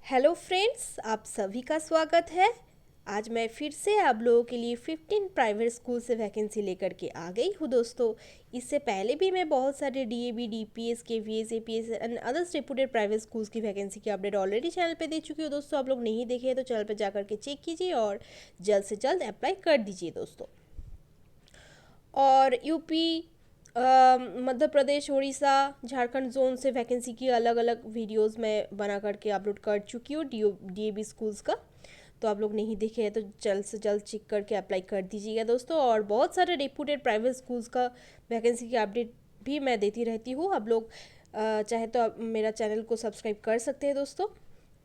Hello friends, आप सभी का स्वागत है। आज मैं फिर से आप लोगों के लिए 15 प्राइवेट स्कूल से वैकेंसी लेकर के आ गई हूँ दोस्तों। इससे पहले भी मैं बहुत सारे DAV, DPS, KVS, APS and others reputed private schools की वैकेंसी की अपडेट ऑलरेडी चैनल पे दे चुकी हूँ दोस्तों। आप लोग नहीं देखे हैं तो चैनल पे जाकर के चेक कीजिए और जल्द से जल्द अप्लाई कर दीजिए दोस्तों। और यूपी, मध्य प्रदेश, उड़ीसा, झारखंड जोन से वैकेंसी की अलग अलग वीडियोस मैं बना करके अपलोड कर चुकी हूँ डीएवी स्कूल्स का। तो आप लोग नहीं देखे हैं तो जल्द से जल्द चेक करके अप्लाई कर दीजिएगा दोस्तों। और बहुत सारे रेपुटेड प्राइवेट स्कूल्स का वैकेंसी की अपडेट भी मैं देती रहती हूँ। आप लोग चाहे तो आप मेरा चैनल को सब्सक्राइब कर सकते हैं दोस्तों।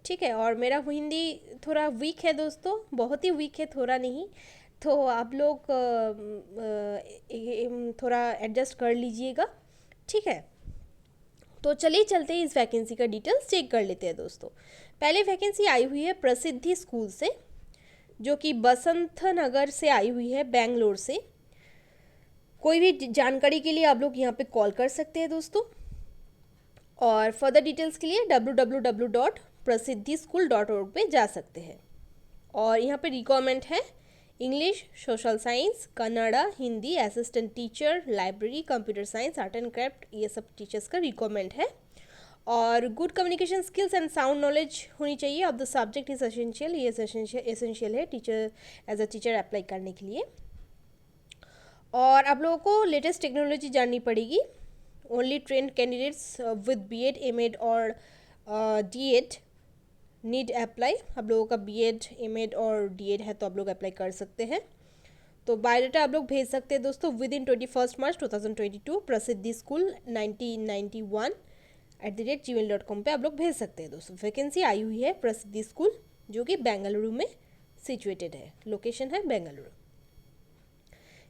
ठीक है। और मेरा हिंदी थोड़ा वीक है दोस्तों, बहुत ही वीक है, थोड़ा नहीं। तो आप लोग थोड़ा एडजस्ट कर लीजिएगा। ठीक है। तो चलिए चलते हैं, इस वैकेंसी का डिटेल्स चेक कर लेते हैं दोस्तों। पहले वैकेंसी आई हुई है प्रसिद्धि स्कूल से, जो कि बसंत नगर से आई हुई है, बेंगलोर से। कोई भी जानकारी के लिए आप लोग यहाँ पे कॉल कर सकते हैं दोस्तों। और फर्दर डिटेल्स के लिए www.prasiddhischool.org पे जा सकते हैं। और यहाँ पे रिक्वायरमेंट है English, social science, Kannada, Hindi, assistant teacher, library, computer science, art and craft, ये सब टीचर्स का रिक्वायरमेंट है। और good communication skills and sound knowledge होनी चाहिए of the subject is essential. ये एसेंशियल है teacher, as a teacher apply करने के लिए। और आप लोगों को लेटेस्ट टेक्नोलॉजी जाननी पड़ेगी। Only trained candidates with BEd, MEd और डीएड नीड अप्लाई। आप लोगों का बीएड, एमएड और डीएड है तो आप लोग अप्लाई कर सकते हैं। तो बायोडाटा आप लोग भेज सकते हैं दोस्तों विद इन 21 मार्च 2022 प्रसिद्धि स्कूल 1991@gmail.com पे आप लोग भेज सकते हैं दोस्तों। वैकेंसी आई हुई है प्रसिद्धि स्कूल, जो कि बेंगलुरु में सिचुएटेड है, लोकेशन है बेंगलुरु।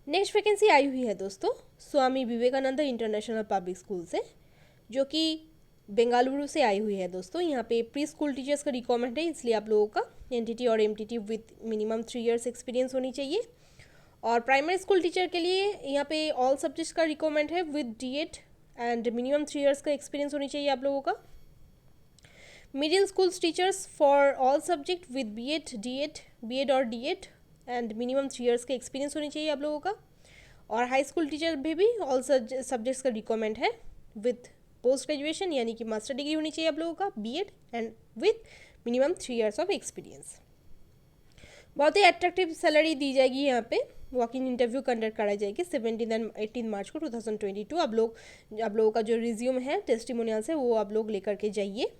नेक्स्ट वैकेंसी आई हुई है दोस्तों Swami Vivekananda international public school से, जो कि बेंगलुरु से आई हुई है दोस्तों। यहाँ पे प्री स्कूल टीचर्स का रिक्वायरमेंट है, इसलिए आप लोगों का एनटीटी और MTT with minimum 3 years experience होनी चाहिए। और प्राइमरी स्कूल टीचर के लिए यहाँ पे ऑल सब्जेक्ट्स का रिक्वायरमेंट है with DEd and minimum 3 years का एक्सपीरियंस होनी चाहिए आप लोगों का। Middle school teachers for all subject with BEd और डीएड एंड मिनिमम 3 इयर्स का एक्सपीरियंस होनी चाहिए आप लोगों का। और हाई स्कूल टीचर भी ऑल सब्जेक्ट्स का रिक्वायरमेंट है विद पोस्ट ग्रेजुएशन, यानी कि मास्टर डिग्री होनी चाहिए आप लोगों का, BEd and with minimum 3 years of experience. बहुत ही अट्रैक्टिव सैलरी दी जाएगी। यहाँ पे वॉक इन इंटरव्यू कंडक्ट कराई जाएगी 17 एंड 18 मार्च को 2022। आप लोगों का जो रिज्यूम है टेस्टिमोनियल से वो आप लोग लेकर के जाइए।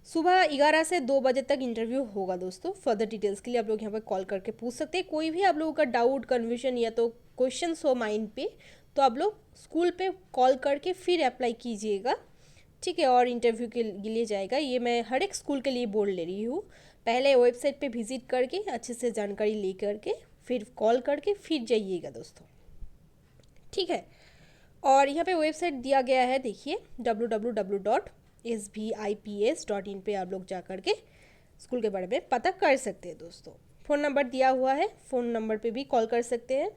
सुबह 11 से 2 बजे तक इंटरव्यू होगा दोस्तों। फर्दर डिटेल्स के लिए आप लोग यहाँ पर कॉल करके पूछ सकते हैं। कोई भी आप लोगों का डाउट, कन्फ्यूजन या तो क्वेश्चन हो माइंड पे, तो आप लोग स्कूल पे कॉल करके फिर अप्लाई कीजिएगा। ठीक है। और इंटरव्यू के लिए जाएगा, ये मैं हर एक स्कूल के लिए बोल ले रही हूँ। पहले वेबसाइट पे विजिट करके अच्छे से जानकारी ले करके फिर कॉल करके फिर जाइएगा दोस्तों। ठीक है। और यहाँ पे वेबसाइट दिया गया है, देखिए www.svips.in पे आप लोग जा करके स्कूल के बारे में पता कर सकते हैं दोस्तों। फ़ोन नंबर दिया हुआ है, फ़ोन नंबर पे भी कॉल कर सकते हैं।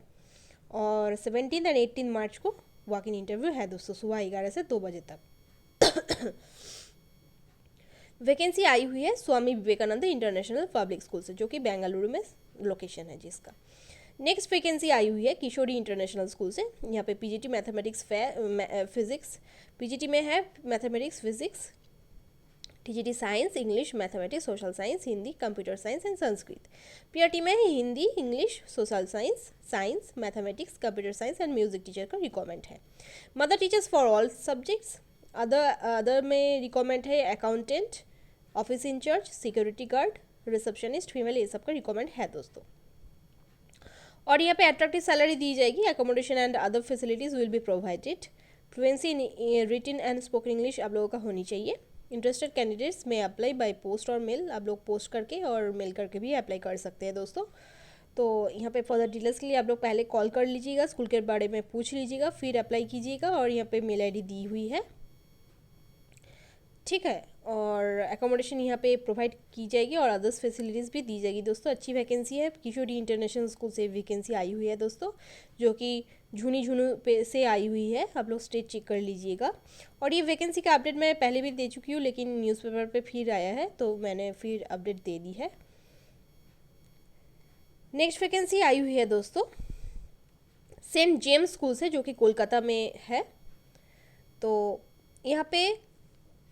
और 17 एंड 18 मार्च को वॉक इन इंटरव्यू है दोस्तों, सुबह 11 से 2 बजे तक। वैकेंसी आई हुई है Swami Vivekananda international public school से, जो कि बेंगलुरु में लोकेशन है जिसका। नेक्स्ट वैकेंसी आई हुई है किशोरी इंटरनेशनल स्कूल से। यहाँ पे पीजीटी मैथमेटिक्स फिजिक्स, पीजीटी में है mathematics, physics, TGT science, English, mathematics, social science, Hindi, computer science and Sanskrit. PRT में है Hindi, English, social science, mathematics, computer science and music teacher का रिक्वायरमेंट है। Mother teachers for all subjects. Other में requirement है accountant, office incharge, security guard, receptionist female, ये सब का requirement है दोस्तों। और यहाँ पे अट्रैक्टिव सैलरी दी जाएगी। Accommodation and other facilities will be provided. Fluency in written and spoken English आप लोगों का होनी चाहिए। Interested candidates may apply by post और मेल। आप लोग पोस्ट करके और मेल करके भी अप्लाई कर सकते हैं दोस्तों। तो यहाँ पे फर्दर डिटेल्स के लिए आप लोग पहले कॉल कर लीजिएगा, स्कूल के बारे में पूछ लीजिएगा, फिर अप्लाई कीजिएगा। और यहाँ पे मेल आईडी दी हुई है। ठीक है। और एकोमोडेशन यहाँ पे प्रोवाइड की जाएगी और अदर्स फैसिलिटीज़ भी दी जाएगी दोस्तों। अच्छी वैकेंसी है, किशोरी इंटरनेशनल स्कूल से वैकेंसी आई हुई है दोस्तों, जो कि झुनी झुनू पे से आई हुई है। आप लोग स्टेट चेक कर लीजिएगा। और ये वैकेंसी का अपडेट मैं पहले भी दे चुकी हूँ, लेकिन न्यूज़पेपर पे फिर आया है तो मैंने फिर अपडेट दे दी है। नेक्स्ट वैकेंसी आई हुई है दोस्तों सेंट जेम्स स्कूल से, जो कि कोलकाता में है। तो यहाँ पे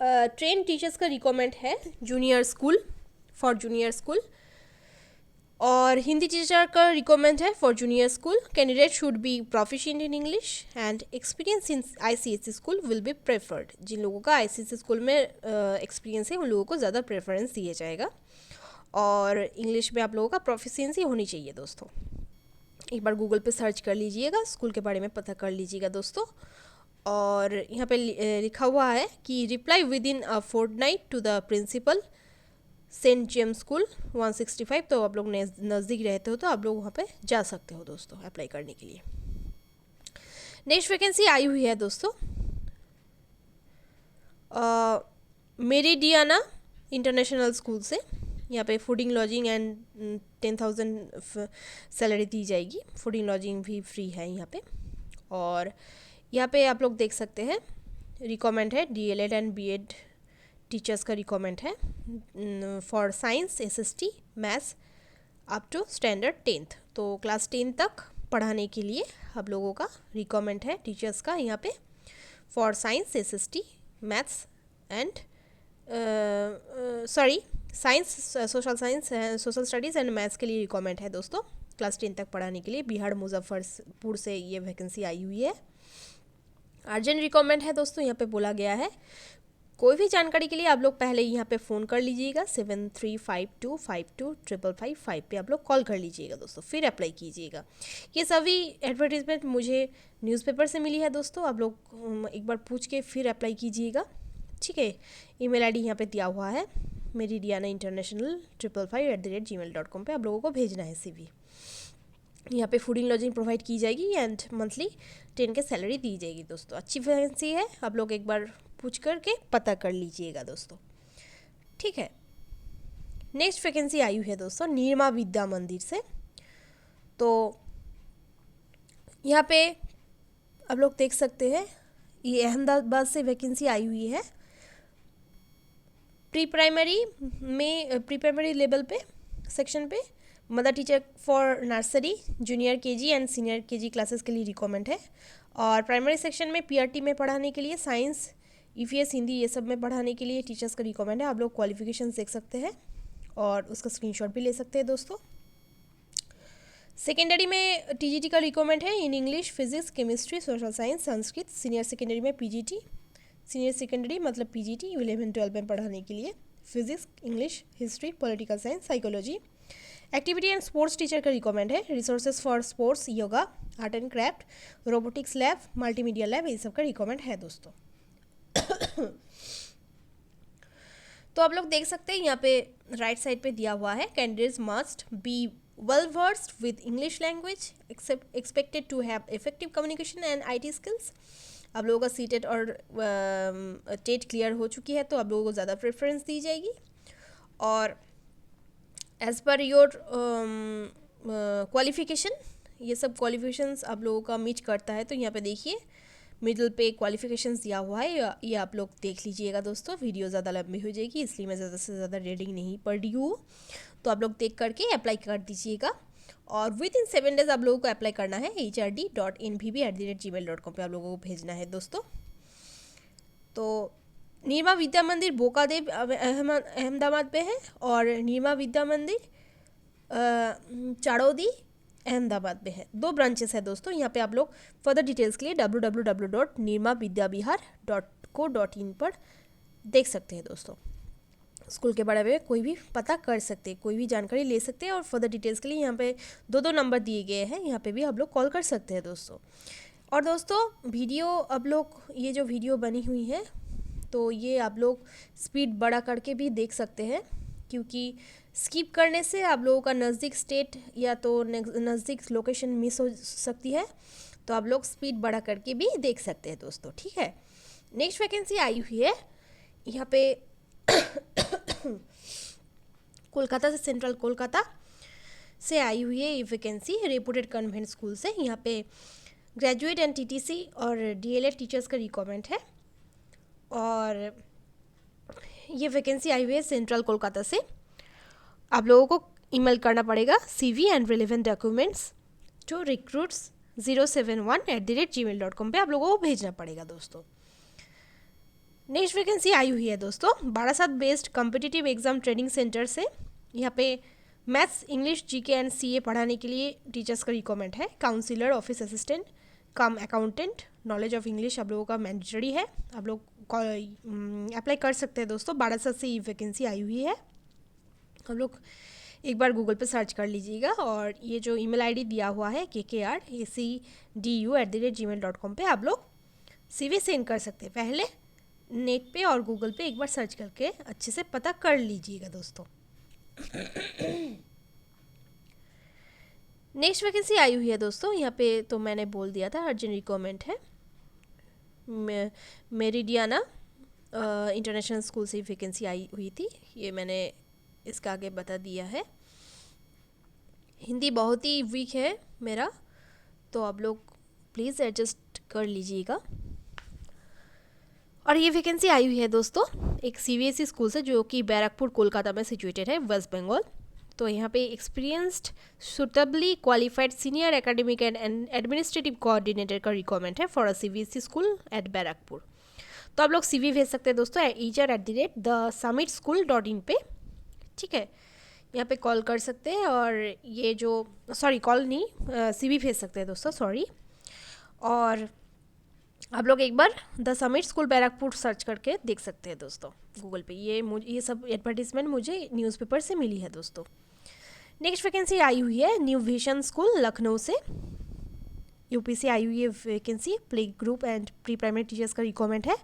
ट्रेन टीचर्स का रिक्वायरमेंट है junior school, for junior school. और हिंदी टीचर का रिक्वायरमेंट है for junior school. Candidate should be proficient in English and experience in ICSE school will be preferred. जिन लोगों का आईसीएसई स्कूल में एक्सपीरियंस है उन लोगों को ज़्यादा प्रेफरेंस दिया जाएगा। और इंग्लिश में आप लोगों का प्रोफिशिएंसी होनी चाहिए दोस्तों। एक बार गूगल पे सर्च कर लीजिएगा, स्कूल के बारे में पता कर लीजिएगा दोस्तों। और यहाँ पे लिखा हुआ है कि reply within a fortnight to the principal Saint James school 165। तो आप लोग नज़दीक रहते हो तो आप लोग वहाँ पे जा सकते हो दोस्तों अप्लाई करने के लिए। नेक्स्ट वैकेंसी आई हुई है दोस्तों मेरिडियाना इंटरनेशनल स्कूल से। यहाँ पे फूडिंग लॉजिंग एंड 10,000 सैलरी दी जाएगी। फूडिंग लॉजिंग भी फ्री है यहाँ पे। और यहाँ पे आप लोग देख सकते हैं रिक्वायरमेंट है डीएलएड एंड बीएड टीचर्स का रिक्वायरमेंट है for science SST maths up to standard 10th। तो क्लास 10 तक पढ़ाने के लिए आप लोगों का रिक्वायरमेंट है टीचर्स का यहाँ पे for science SST maths and science social studies and maths के लिए रिक्वायरमेंट है दोस्तों। क्लास 10 तक पढ़ाने के लिए बिहार मुजफ्फरपुर से ये वैकेंसी आई हुई है। अर्जेंट रिक्वायरमेंट है दोस्तों, यहाँ पे बोला गया है। कोई भी जानकारी के लिए आप लोग पहले यहाँ पे फ़ोन कर लीजिएगा 7352525555 पे आप लोग कॉल कर लीजिएगा दोस्तों, फिर अप्लाई कीजिएगा। ये सभी एडवर्टीजमेंट मुझे न्यूज़पेपर से मिली है दोस्तों। आप लोग एक बार पूछ के फिर अप्लाई कीजिएगा, ठीक है। ईमेल आईडी यहाँ पे दिया हुआ है मेरिडियाना इंटरनेशनल 555@gmail.com पे आप लोगों को भेजना है CV। यहाँ पे फूडिंग लॉजिंग प्रोवाइड की जाएगी एंड मंथली 10 के सैलरी दी जाएगी दोस्तों। अच्छी वैकेंसी है, आप लोग एक बार पूछ करके पता कर लीजिएगा दोस्तों, ठीक है। नेक्स्ट वैकेंसी आई हुई है दोस्तों निर्मा विद्या मंदिर से। तो यहाँ पे आप लोग देख सकते हैं ये अहमदाबाद से वैकेंसी आई हुई है। प्री प्राइमरी लेवल पे सेक्शन पे mother teacher for nursery junior KG and senior KG classes के लिए रिक्वायरमेंट है। और प्राइमरी सेक्शन में पीआरटी में पढ़ाने के लिए साइंस ईवीएस हिंदी ये सब में पढ़ाने के लिए टीचर्स का रिक्वायरमेंट है। आप लोग क्वालिफिकेशन देख सकते हैं और उसका स्क्रीनशॉट भी ले सकते हैं दोस्तों। सेकेंडरी में टीजीटी का रिक्वायरमेंट है in English physics chemistry social science Sanskrit. Senior secondary में पीजीटी, सीनियर सेकेंडरी मतलब पीजीटी 11-12 में पढ़ाने के लिए physics English history political science psychology. Activity and sports teacher का रिक्वायरमेंट है। Resources for sports yoga art and craft robotics lab multimedia lab ये सब का रिक्वायरमेंट है दोस्तों। तो आप लोग देख सकते हैं यहाँ पे राइट साइड पे दिया हुआ है candidates must be well versed with English language expected to have effective communication and IT skills. आप लोगों का सीटेट और टेट क्लियर हो चुकी है तो आप लोगों को ज़्यादा प्रेफरेंस दी जाएगी। और एज़ पर योर क्वालिफिकेशन ये सब क्वालिफिकेशंस आप लोगों का मीट करता है। तो यहाँ पे देखिए मिडिल पे क्वालिफिकेशंस दिया हुआ है, ये आप लोग देख लीजिएगा दोस्तों। वीडियो ज़्यादा लंबी हो जाएगी इसलिए मैं ज़्यादा से ज़्यादा रीडिंग नहीं पढ़ रही हूँ, तो आप लोग देख करके अप्लाई कर दीजिएगा। और विद इन 7 days आप लोगों को अप्लाई करना है hrd.nvb@gmail.com पे आप लोगों को भेजना है दोस्तों। तो निर्मा विद्या मंदिर बोकादेव अहमदाबाद में है और निर्मा विद्या मंदिर चाड़ौदी अहमदाबाद में है। 2 ब्रांचेस है दोस्तों। यहाँ पे आप लोग फर्दर डिटेल्स के लिए www.nirmavidyabihar.co.in पर देख सकते हैं दोस्तों। स्कूल के बारे में कोई भी पता कर सकते हैं, कोई भी जानकारी ले सकते हैं। और फर्दर डिटेल्स के लिए यहाँ पे 2 नंबर दिए गए हैं, यहाँ पे भी आप लोग कॉल कर सकते हैं दोस्तों। और दोस्तों वीडियो आप लोग ये जो वीडियो बनी हुई है तो ये आप लोग स्पीड बड़ा करके भी देख सकते हैं, क्योंकि स्किप करने से आप लोगों का नज़दीक स्टेट या तो नज़दीक लोकेशन मिस हो सकती है। तो आप लोग स्पीड बड़ा करके भी देख सकते हैं दोस्तों, ठीक है। नेक्स्ट वैकेंसी आई हुई है यहाँ पे कोलकाता से, सेंट्रल कोलकाता से आई हुई है ये वैकेंसी, रेपुटेड कन्वेंट स्कूल से। यहाँ पे ग्रेजुएट एंड टीटीसी और डीएलएड टीचर्स का रिक्वायरमेंट है। और ये वैकेंसी आई हुई है सेंट्रल कोलकाता से। आप लोगों को ईमेल करना पड़ेगा CV and relevant documents to recruits071@gmail.com पे आप लोगों को भेजना पड़ेगा दोस्तों। नेक्स्ट वैकेंसी आई हुई है दोस्तों Barasat based competitive exam training centre से। यहाँ पे maths, English, GK and CA पढ़ाने के लिए टीचर्स का रिक्वायरमेंट है। Counsellor, office assistant cum accountant, knowledge of English आप लोगों का मैंडेटरी है। आप लोग अप्लाई कर सकते हैं दोस्तों। बारासात से ये वैकेंसी आई हुई है। आप लोग एक बार गूगल पे सर्च कर लीजिएगा और ये जो ईमेल आईडी दिया हुआ है kkr@acdu@gmail.com पे आप लोग CV सेंड कर सकते हैं। पहले नेट पे और गूगल पे एक बार सर्च करके अच्छे से पता कर लीजिएगा दोस्तों। नेक्स्ट वैकेंसी आई हुई है दोस्तों, यहाँ पे तो मैंने बोल दिया था अर्जेंट रिक्वायरमेंट है। मेरिडियाना इंटरनेशनल स्कूल से वैकेंसी आई हुई थी, ये मैंने इसका आगे बता दिया है। हिंदी बहुत ही वीक है मेरा, तो आप लोग प्लीज़ एडजस्ट कर लीजिएगा। और ये वैकेंसी आई हुई है दोस्तों एक CBSE स्कूल से जो कि बैरकपुर कोलकाता में सिचुएटेड है, वेस्ट बंगाल। तो यहाँ पे experienced suitably qualified senior academic and administrative coordinator का रिक्वायरमेंट है for a CBSE school eight Barrackpore. तो आप लोग CV भेज सकते हैं दोस्तों teacher@thesummitschool.in पे, ठीक है। यहाँ पे कॉल कर सकते हैं और ये जो कॉल नहीं, CV भेज सकते हैं दोस्तों, सॉरी। और आप लोग एक बार the Summit school Barrackpore search करके देख सकते हैं दोस्तों गूगल पे। ये सब एडवर्टीजमेंट मुझे न्यूज़पेपर से मिली है दोस्तों। नेक्स्ट वैकेंसी आई हुई है न्यू विजन स्कूल लखनऊ से, यूपी से आई हुई है vacancy. Play group and pre primary teachers का रिक्वायरमेंट है।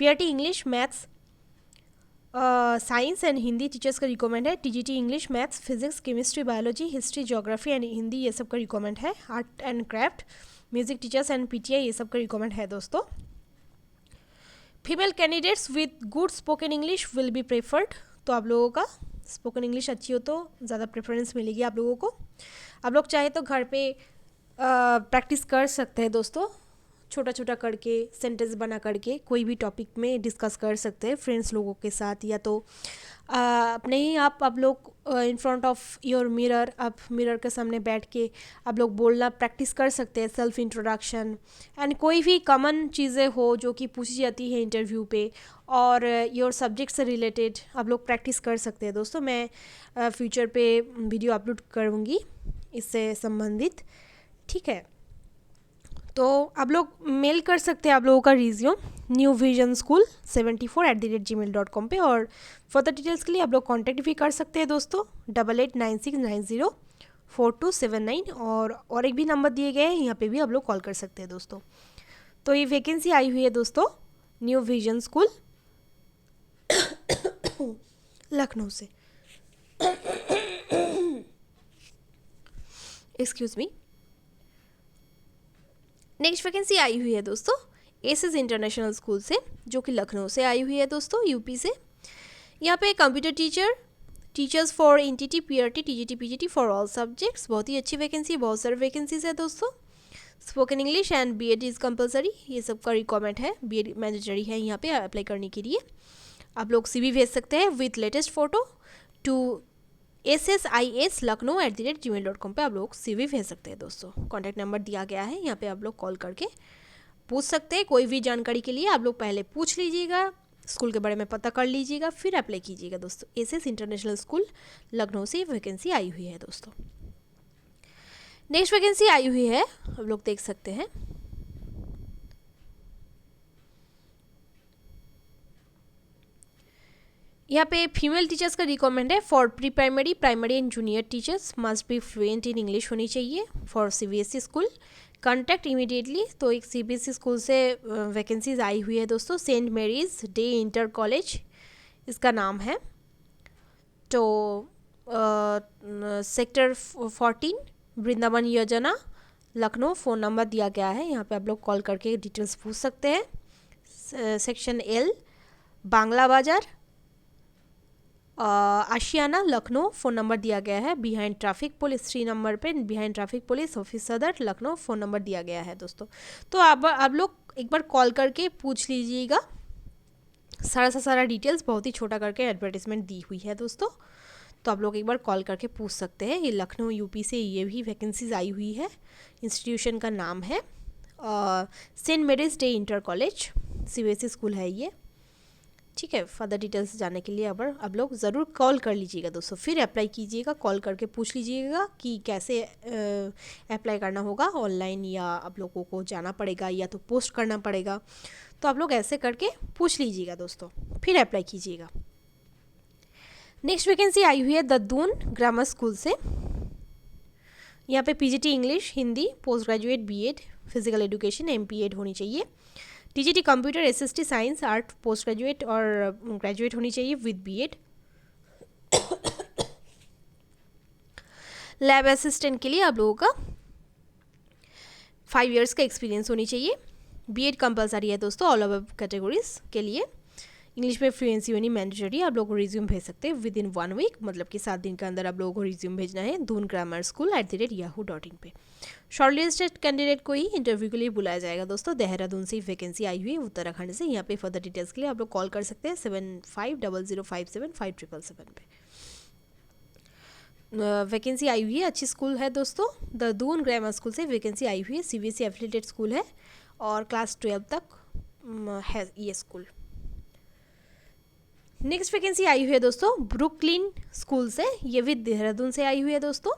PRT English, maths, science and Hindi teachers का रिक्वायरमेंट है। TGT English, maths, physics, chemistry, biology, history, geography and Hindi ये सब का रिक्वायरमेंट है। Art and craft, music teachers and PTI ये सब का रिक्वायरमेंट है दोस्तों। Female candidates with good spoken English will be preferred. तो आप लोगों का स्पोकन इंग्लिश अच्छी हो तो ज़्यादा प्रेफरेंस मिलेगी आप लोगों को। आप लोग चाहे तो घर पे प्रैक्टिस कर सकते हैं दोस्तों, छोटा छोटा करके सेंटेंस बना करके कोई भी टॉपिक में डिस्कस कर सकते हैं फ्रेंड्स लोगों के साथ, या तो अपने ही आप लोग in front of your mirror, आप मिरर के सामने बैठ के आप लोग बोलना प्रैक्टिस कर सकते हैं। सेल्फ इंट्रोडक्शन एंड कोई भी कॉमन चीज़ें हो जो कि पूछी जाती है इंटरव्यू पे और योर सब्जेक्ट से रिलेटेड आप लोग प्रैक्टिस कर सकते हैं दोस्तों। मैं फ्यूचर पे वीडियो अपलोड करूँगी इससे संबंधित, ठीक है। तो आप लोग मेल कर सकते हैं आप लोगों का रिज्यूम newvision school74@gmail.com पे। और फर्दर डिटेल्स के लिए आप लोग कांटेक्ट भी कर सकते हैं दोस्तों 8896904279 और एक भी नंबर दिए गए हैं, यहाँ पे भी आप लोग कॉल कर सकते हैं दोस्तों। तो ये वैकेंसी आई हुई है दोस्तों न्यू विजन स्कूल लखनऊ से। Excuse me. नेक्स्ट वैकेंसी आई हुई है दोस्तों एसेस इंटरनेशनल स्कूल से जो कि लखनऊ से आई हुई है दोस्तों, यूपी से। यहाँ पे computer teachers for NTT, PRT, TGT, PGT for all subjects. बहुत ही अच्छी वैकेंसी, बहुत सारे वैकेंसीज है दोस्तों। Spoken English and BEd is compulsory, ये सब का रिक्वायरमेंट है। BEd मैंडेटरी है यहाँ पे अप्लाई करने के लिए। आप लोग CV भेज सकते हैं with latest photo to SSIS-Lucknow@gmail.com पे आप लोग CV भेज सकते हैं दोस्तों। कॉन्टैक्ट नंबर दिया गया है, यहाँ पे आप लोग कॉल करके पूछ सकते हैं। कोई भी जानकारी के लिए आप लोग पहले पूछ लीजिएगा, स्कूल के बारे में पता कर लीजिएगा, फिर अप्लाई कीजिएगा दोस्तों। एसेस इंटरनेशनल स्कूल लखनऊ से वैकेंसी आई हुई है दोस्तों। नेक्स्ट वैकेंसी आई हुई है, आप लोग देख सकते हैं यहाँ पे फीमेल टीचर्स का रिक्वायरमेंट है for pre primary, primary and junior teachers must be fluent in English होनी चाहिए for CBSE school. Contact immediately. तो एक CBSE स्कूल से वैकेंसीज आई हुई है दोस्तों, Saint Mary's Day Inter College इसका नाम है। तो सेक्टर 14 वृंदावन योजना लखनऊ, फ़ोन नंबर दिया गया है, यहाँ पे आप लोग कॉल करके डिटेल्स पूछ सकते हैं। सेक्शन L बांग्ला बाजार, आशियाना लखनऊ, फ़ोन नंबर दिया गया है। बिहाइंड ट्रैफिक पुलिस 3 नंबर पे बिहाइंड ट्रैफिक पुलिस ऑफिस सदर लखनऊ, फ़ोन नंबर दिया गया है दोस्तों। तो आप लोग एक बार कॉल करके पूछ लीजिएगा, सारा सा सारा डिटेल्स बहुत ही छोटा करके एडवर्टीजमेंट दी हुई है दोस्तों। तो आप लोग एक बार कॉल करके पूछ सकते हैं। ये लखनऊ यूपी से ये भी वैकेंसीज आई हुई है। इंस्टीट्यूशन का नाम है Saint Mary's Day Inter College, CBSE school है ये, ठीक है। फर्दर डिटेल्स जानने के लिए आप लोग ज़रूर कॉल कर लीजिएगा दोस्तों, फिर अप्लाई कीजिएगा। कॉल करके पूछ लीजिएगा कि कैसे अप्लाई करना होगा, ऑनलाइन या आप लोगों को जाना पड़ेगा या तो पोस्ट करना पड़ेगा। तो आप लोग ऐसे करके पूछ लीजिएगा दोस्तों, फिर अप्लाई कीजिएगा। नेक्स्ट वैकेंसी आई हुई है दद्दून ग्रामर स्कूल से। यहाँ पे PGT English, Hindi, post graduate BEd, physical education MPEd होनी चाहिए। TGT computer, SST science art, post graduate और ग्रेजुएट होनी चाहिए विद बीएड। लैब असिस्टेंट के लिए आप लोगों का 5 इयर्स का एक्सपीरियंस होनी चाहिए। बीएड कंपलसरी है दोस्तों ऑल ओवर कैटेगरीज के लिए। इंग्लिश में फ्लुएंसी होनी मैंडेटरी। आप लोग को रिज्यूम भेज सकते हैं विद इन 1 वीक, मतलब कि 7 दिन के अंदर आप लोगों को रिज्यूम भेजना है दून ग्रामर स्कूल @yahoo.in पे। शॉर्टलिस्टेड कैंडिडेट को ही इंटरव्यू के लिए बुलाया जाएगा दोस्तों। देहरादून से वैकेंसी आई हुई है, उत्तराखंड से। यहाँ पे फर्दर डिटेल्स के लिए आप लोग कॉल कर सकते हैं 7500575777 पे। वैकेंसी आई हुई है, अच्छी स्कूल है दोस्तों। दद्दून ग्रामर स्कूल से वैकेंसी आई हुई है, सीबीएसई एफिलिएटेड स्कूल है और क्लास 12 तक है ये स्कूल। नेक्स्ट वैकेंसी आई हुई है दोस्तों ब्रुकलिन स्कूल से, ये भी देहरादून से आई हुई है दोस्तों।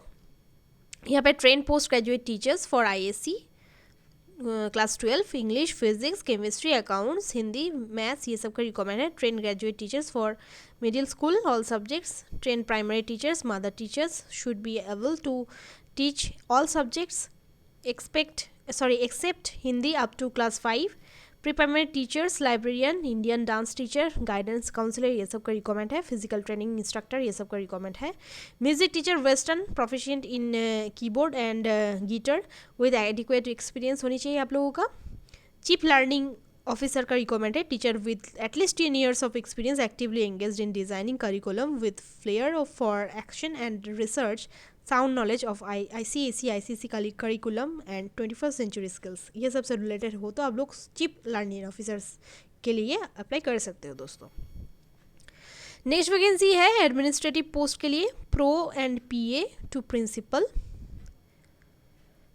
यहाँ पे train post graduate teachers for ISC class 12, English, physics, chemistry, accounts, Hindi, maths, ये सब का रिक्वायरमेंट है। Train graduate teachers for middle school all subjects. Train primary teachers, mother teachers should be able to teach all subjects except Hindi up to class 5। Pre primary teachers, librarian, Indian dance teacher, guidance counsellor, ये सब का requirement है। Physical training instructor, ये सब का requirement है। Music teacher western, proficient in keyboard and guitar with adequate experience होनी चाहिए आप लोगों का। चीफ लर्निंग ऑफिसर का रिक्वायरमेंट है। Teacher with at least 10 years of experience actively engaged in designing curriculum with flare for action and research, sound knowledge of ICSE curriculum and 21st century skills, ये सब से रिलेटेड हो तो आप लोग chief learning officers के लिए अप्लाई कर सकते हो दोस्तों। नेक्स्ट वैकेंसी है एडमिनिस्ट्रेटिव पोस्ट के लिए, PRO and PA to principal,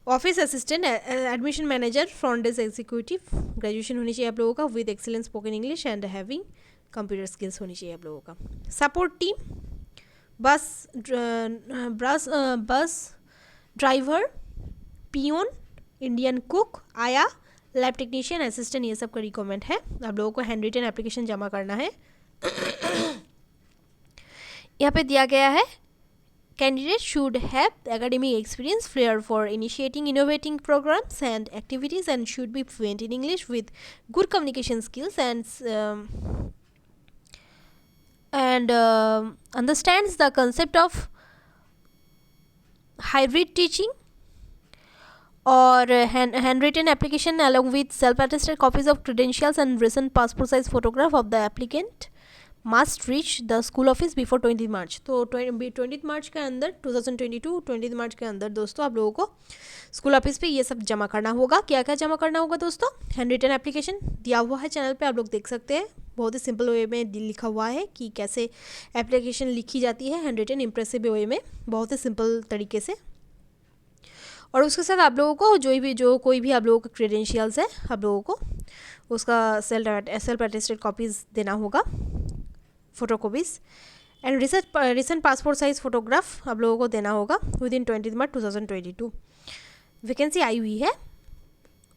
office assistant, admission manager, front desk executive. Graduation होनी चाहिए आप लोगों का with excellent spoken English and having computer skills होनी चाहिए आप लोगों का। Support team, bus driver, peon, Indian cook, आया, लैब टेक्नीशियन, असिस्टेंट, ये सब का रिक्वायरमेंट है। आप लोगों को हैंड रिटन एप्लीकेशन जमा करना है। यहाँ पे दिया गया है candidate should have academic experience, flair for initiating innovating programs and activities, and should be fluent in English with good communication skills and understands the concept of hybrid teaching or handwritten application along with self-attested copies of credentials and recent passport size photograph of the applicant must reach the school office before 20 मार्च। तो 20 मार्च के अंदर 2022 20 मार्च के अंदर दोस्तों आप लोगों को school office पे ये सब जमा करना होगा। क्या क्या जमा करना होगा दोस्तों? हैंड रिटन एप्लीकेशन दिया हुआ है चैनल पे, आप लोग देख सकते हैं। बहुत ही सिंपल वे में लिखा हुआ है कि कैसे एप्लीकेशन लिखी जाती है हैंड रिटन इम्प्रेसिव वे में, बहुत ही सिंपल तरीके से। और उसके साथ आप लोगों को जो कोई भी आप लोगों का क्रेडेंशियल्स है आप लोगों को उसका सेल्फ अटेस्टेड कॉपीज़ देना होगा, photocopies, and recent passport size photograph आप लोगों को देना होगा विद इन 20 मार्च 2022। वैकेंसी आई हुई है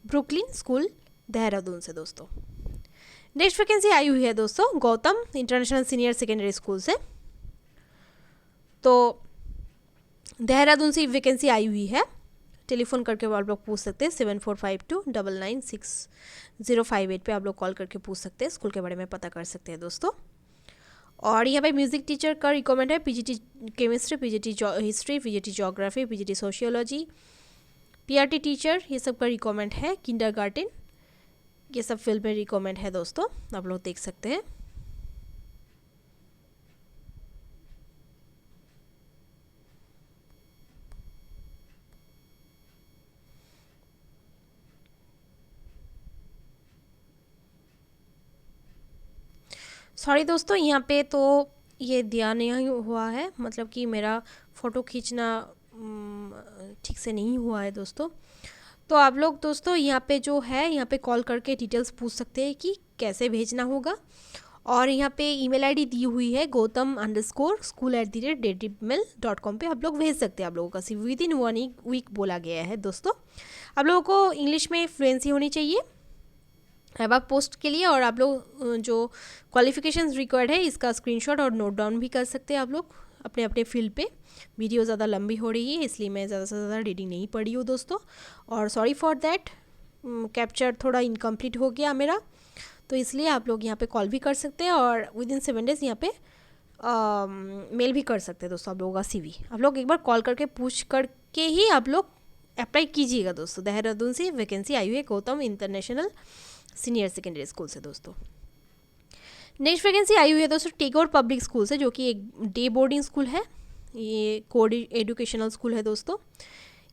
ब्रुकलिन स्कूल देहरादून से दोस्तों। नेक्स्ट वैकेंसी आई हुई है दोस्तों Gautam international senior secondary school से। तो देहरादून से वैकेंसी आई हुई है। टेलीफोन करके आप लोग पूछ सकते हैं 7452996058 पे आप लोग कॉल करके पूछ सकते हैं, स्कूल के बारे में पता कर सकते हैं दोस्तों। और यहाँ पे म्यूज़िक टीचर का रिक्वायरमेंट है, PGT chemistry, PGT history, PGT geography, PGT sociology, PRT teacher, ये सब का रिक्वायरमेंट है। किंडरगार्टन, ये सब फील्ड में रिक्वायरमेंट है दोस्तों, आप लोग देख सकते हैं। सॉरी दोस्तों, यहाँ पे तो ये दिया नहीं हुआ है, मतलब कि मेरा फ़ोटो खींचना ठीक से नहीं हुआ है दोस्तों। तो आप लोग दोस्तों यहाँ पे जो है, यहाँ पे कॉल करके डिटेल्स पूछ सकते हैं कि कैसे भेजना होगा। और यहाँ पे ईमेल आईडी दी हुई है gautam_school@gmail.com पे आप लोग भेज सकते हैं आप लोगों का CV विदिन 1 वीक बोला गया है दोस्तों। आप लोगों को इंग्लिश में फ्लुएंसी होनी चाहिए अब आप पोस्ट के लिए, और आप लोग जो क्वालिफिकेशंस रिक्वायर्ड है इसका स्क्रीनशॉट और नोट डाउन भी कर सकते हैं आप लोग अपने अपने फील्ड पे। वीडियो ज़्यादा लंबी हो रही है इसलिए मैं ज़्यादा से ज़्यादा रीडिंग नहीं पढ़ी हूँ दोस्तों, और सॉरी फॉर दैट। कैप्चर थोड़ा इनकम्प्लीट हो गया मेरा, तो इसलिए आप लोग यहाँ पे कॉल भी कर सकते हैं और विदिन 7 डेज़ यहाँ पे मेल भी कर सकते हैं दोस्तों आप लोगों का CV। आप लोग एक बार कॉल करके पूछ करके ही आप लोग अप्लाई कीजिएगा दोस्तों। देहरादून से वैकेंसी आई हुई है Gautam international senior secondary school से दोस्तों। नेक्स्ट वैकेंसी आई हुई है दोस्तों टैगोर पब्लिक स्कूल से, जो कि एक डे बोर्डिंग स्कूल है, ये कोड एजुकेशनल स्कूल है दोस्तों।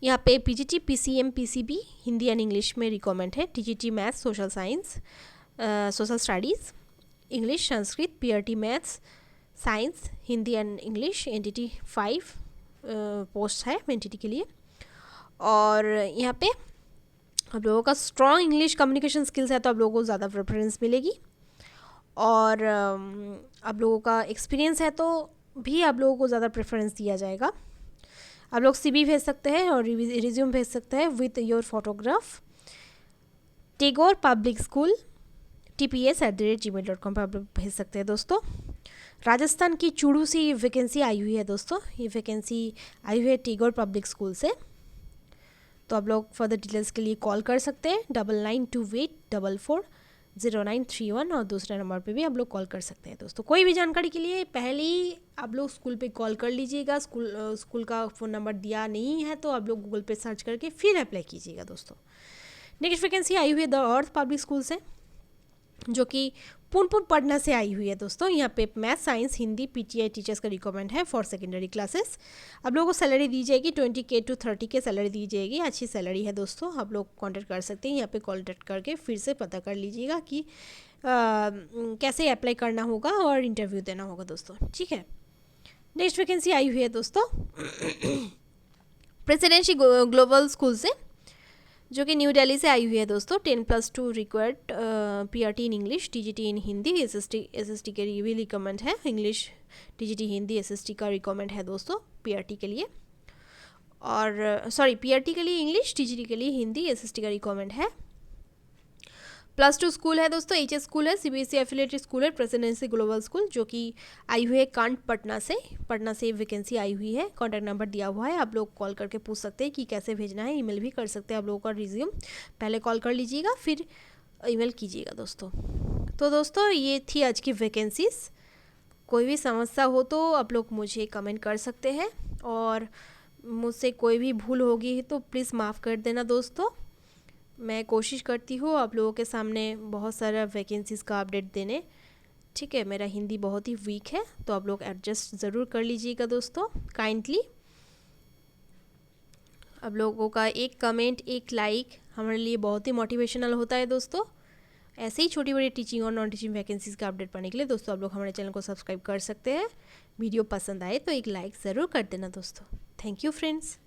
यहाँ पे PGT PCM PCB Hindi and English में रिक्वायरमेंट है। TGT maths, social science, social studies, English, Sanskrit, PRT maths, science, Hindi and English. Entity 5 post है एंटिटी के लिए। और यहाँ पे आप लोगों का स्ट्रॉन्ग इंग्लिश कम्युनिकेशन स्किल्स है तो आप लोगों को ज़्यादा प्रेफरेंस मिलेगी, और आप लोगों का एक्सपीरियंस है तो भी आप लोगों को ज़्यादा प्रेफरेंस दिया जाएगा। आप लोग CV भेज सकते हैं और रिज्यूम भेज सकते हैं with your photograph Tagore public school TPS@gmail.com पर आप लोग भेज सकते हैं दोस्तों। राजस्थान की चूड़ू से ये वैकेंसी आई हुई है दोस्तों। ये वैकेंसी आई हुई है टैगोर पब्लिक स्कूल से। तो आप लोग फर्दर डिटेल्स के लिए कॉल कर सकते हैं 9928440931, और दूसरे नंबर पे भी आप लोग कॉल कर सकते हैं दोस्तों। कोई भी जानकारी के लिए पहले ही आप लोग स्कूल पे कॉल कर लीजिएगा। स्कूल का फ़ोन नंबर दिया नहीं है तो आप लोग गूगल पे सर्च करके फिर अप्लाई कीजिएगा दोस्तों। नेक्स्ट वैकेंसी आई हुई है द अर्थ पब्लिक स्कूल से, जो कि पुनपुन पटना से आई हुई है दोस्तों। यहाँ पे math, science, Hindi PTI teachers का रिक्वायरमेंट है फॉर सेकेंडरी क्लासेस। आप लोगों को सैलरी दी जाएगी 20K to 30K सैलरी दी जाएगी। अच्छी सैलरी है दोस्तों, आप लोग कांटेक्ट कर सकते हैं। यहाँ पे कॉन्टेक्ट करके फिर से पता कर लीजिएगा कि कैसे अप्लाई करना होगा और इंटरव्यू देना होगा दोस्तों, ठीक है। नेक्स्ट वैकेंसी आई हुई है दोस्तों प्रेसिडेंसी ग्लोबल स्कूल से, जो कि न्यू दिल्ली से आई हुई है दोस्तों। 10+2 required PRT in English, TGT in Hindi, SST के लिए भी रिक्वायरमेंट है। इंग्लिश, TGT हिंदी, SST का रिक्वायरमेंट है दोस्तों PRT के लिए, और सॉरी PRT के लिए इंग्लिश, TGT के लिए हिंदी, SST का रिक्वायरमेंट है। +2 स्कूल है दोस्तों, HS स्कूल है, CBSE एफिलेटेड स्कूल है, प्रेसिडेंसी ग्लोबल स्कूल, जो कि आई हुई है कांट पटना से वैकेंसी आई हुई है। कॉन्टैक्ट नंबर दिया हुआ है, आप लोग कॉल करके पूछ सकते हैं कि कैसे भेजना है। ईमेल भी कर सकते हैं आप लोगों का रिज्यूम, पहले कॉल कर लीजिएगा फिर ईमेल कीजिएगा दोस्तों। तो दोस्तों ये थी आज की वैकेंसीज। कोई भी समस्या हो तो आप लोग मुझे कमेंट कर सकते हैं, और मुझसे कोई भी भूल होगी तो प्लीज़ माफ़ कर देना दोस्तों। मैं कोशिश करती हूँ आप लोगों के सामने बहुत सारा वैकेंसीज़ का अपडेट देने, ठीक है। मेरा हिंदी बहुत ही वीक है तो आप लोग एडजस्ट ज़रूर कर लीजिएगा दोस्तों काइंडली। आप लोगों का एक कमेंट, एक लाइक हमारे लिए बहुत ही मोटिवेशनल होता है दोस्तों। ऐसे ही छोटी बड़ी टीचिंग और नॉन टीचिंग वैकेंसीज़ का अपडेट पाने के लिए दोस्तों आप लोग हमारे चैनल को सब्सक्राइब कर सकते हैं। वीडियो पसंद आए तो एक लाइक ज़रूर कर देना दोस्तों। Thank you friends.